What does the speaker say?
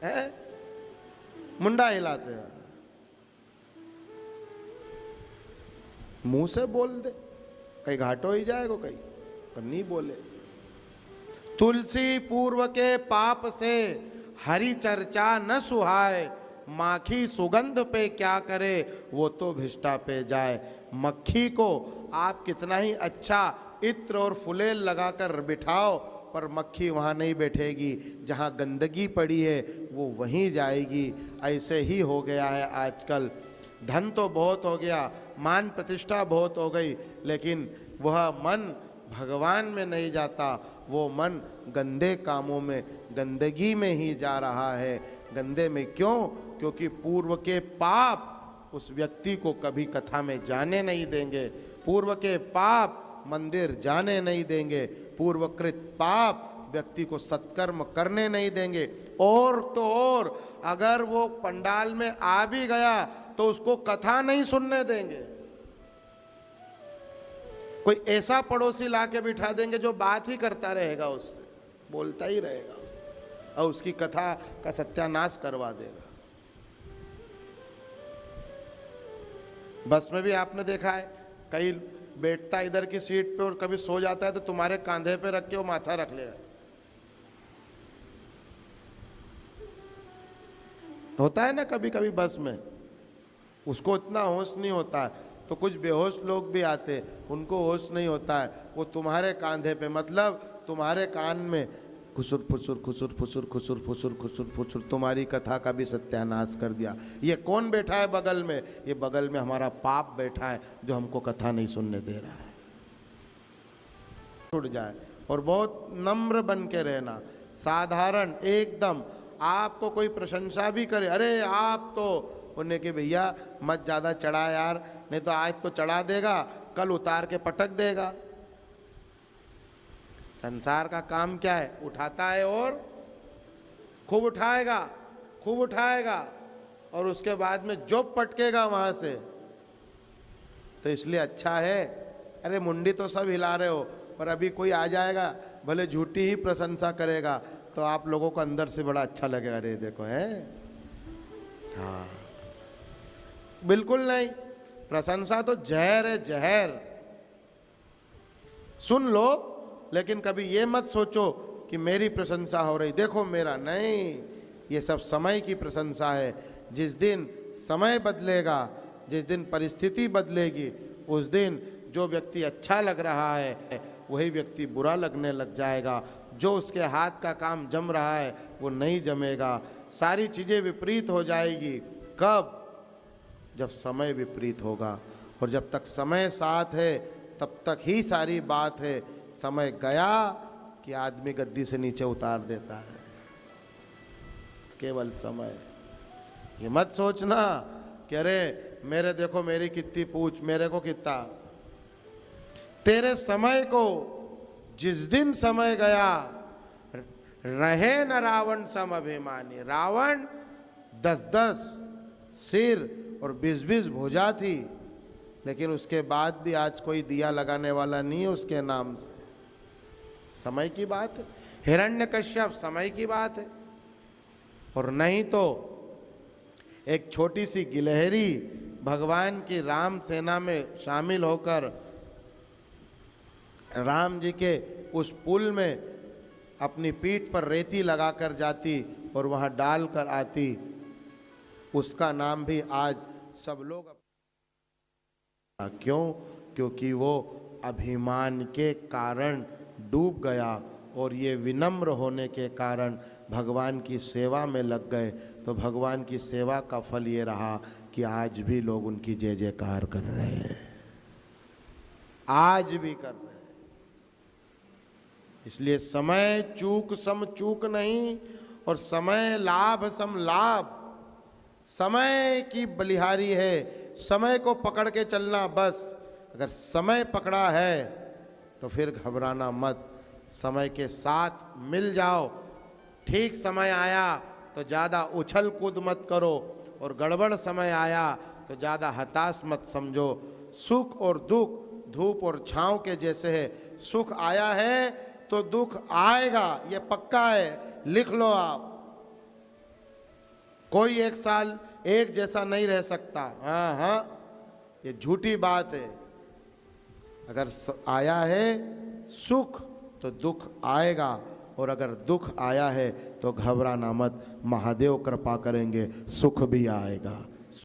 है, मुंडा हिलाते हैं, मुंह से बोल दे, कहीं घाटो ही जाएगा कहीं, पर नहीं बोले। तुलसी पूर्व के पाप से हरि चर्चा न सुहाए, माखी सुगंध पे क्या करे वो तो भिष्टा पे जाए। मक्खी को आप कितना ही अच्छा इत्र और फुलेल लगाकर बिठाओ, पर मक्खी वहाँ नहीं बैठेगी, जहाँ गंदगी पड़ी है वो वहीं जाएगी। ऐसे ही हो गया है आजकल। धन तो बहुत हो गया, मान प्रतिष्ठा बहुत हो गई, लेकिन वह मन भगवान में नहीं जाता, वो मन गंदे कामों में, गंदगी में ही जा रहा है। गंदे में क्यों? क्योंकि पूर्व के पाप उस व्यक्ति को कभी कथा में जाने नहीं देंगे, पूर्व के पाप मंदिर जाने नहीं देंगे, पूर्वकृत पाप व्यक्ति को सत्कर्म करने नहीं देंगे। और तो और अगर वो पंडाल में आ भी गया तो उसको कथा नहीं सुनने देंगे। कोई ऐसा पड़ोसी लाके बिठा देंगे जो बात ही करता रहेगा, उससे बोलता ही रहेगा उससे, और उसकी कथा का सत्यानाश करवा देगा। बस में भी आपने देखा है, कई बैठता इधर की सीट पे और कभी सो जाता है तो तुम्हारे कांधे पे रख के वो माथा रख लेगा। होता है ना कभी कभी बस में, उसको इतना होश नहीं होता है, तो कुछ बेहोश लोग भी आते, उनको होश नहीं होता है, वो तुम्हारे कांधे पे, मतलब तुम्हारे कान में खुसुर फुसुर खुसुर फुसुर खुसुर फुसुर खुसुर फुसुर तुम्हारी कथा का भी सत्यानाश कर दिया। ये कौन बैठा है बगल में? ये बगल में हमारा पाप बैठा है जो हमको कथा नहीं सुनने दे रहा है। छूट जाए और बहुत नम्र बन के रहना, साधारण एकदम। आपको कोई प्रशंसा भी करे, अरे आप तो उन्हें कि भैया मत ज़्यादा चढ़ा यार, नहीं तो आज तो चढ़ा देगा, कल उतार के पटक देगा। संसार का काम क्या है? उठाता है और खूब उठाएगा, खूब उठाएगा, और उसके बाद में जो पटकेगा वहां से। तो इसलिए अच्छा है, अरे मुंडी तो सब हिला रहे हो, पर अभी कोई आ जाएगा भले झूठी ही प्रशंसा करेगा तो आप लोगों को अंदर से बड़ा अच्छा लगेगा, अरे देखो है। हाँ बिल्कुल नहीं, प्रशंसा तो जहर है, जहर। सुन लो, लेकिन कभी ये मत सोचो कि मेरी प्रशंसा हो रही, देखो मेरा, नहीं, ये सब समय की प्रशंसा है। जिस दिन समय बदलेगा, जिस दिन परिस्थिति बदलेगी, उस दिन जो व्यक्ति अच्छा लग रहा है वही व्यक्ति बुरा लगने लग जाएगा। जो उसके हाथ का काम जम रहा है वो नहीं जमेगा, सारी चीज़ें विपरीत हो जाएगी। कब? जब समय विपरीत होगा। और जब तक समय साथ है तब तक ही सारी बात है। समय गया कि आदमी गद्दी से नीचे उतार देता है, केवल समय। ये मत सोचना कि अरे मेरे देखो मेरी कितनी पूछ, मेरे को कितना। तेरे समय को जिस दिन समय गया, रहे न रावण सम अभिमानी। रावण 10-10 सिर और 20-20 भुजा थी, लेकिन उसके बाद भी आज कोई दिया लगाने वाला नहीं है उसके नाम से। समय की बात है। हिरण्यकश्यप समय की बात है। और नहीं तो एक छोटी सी गिलहरी भगवान की राम सेना में शामिल होकर राम जी के उस पुल में अपनी पीठ पर रेती लगाकर जाती और वहाँ डाल कर आती, उसका नाम भी आज सब लोग। क्यों? क्योंकि वो अभिमान के कारण डूब गया और ये विनम्र होने के कारण भगवान की सेवा में लग गए। तो भगवान की सेवा का फल ये रहा कि आज भी लोग उनकी जय जयकार कर रहे हैं, आज भी कर रहे हैं। इसलिए समय चूक सम चूक नहीं, और समय लाभ सम लाभ। समय की बलिहारी है, समय को पकड़ के चलना बस। अगर समय पकड़ा है तो फिर घबराना मत, समय के साथ मिल जाओ। ठीक समय आया तो ज़्यादा उछल कूद मत करो, और गड़बड़ समय आया तो ज़्यादा हताश मत समझो। सुख और दुख धूप और छांव के जैसे है। सुख आया है तो दुख आएगा, ये पक्का है, लिख लो आप। कोई एक साल एक जैसा नहीं रह सकता। हाँ हाँ, ये झूठी बात है। अगर आया है सुख तो दुख आएगा, और अगर दुख आया है तो घबराना मत, महादेव कृपा करेंगे, सुख भी आएगा।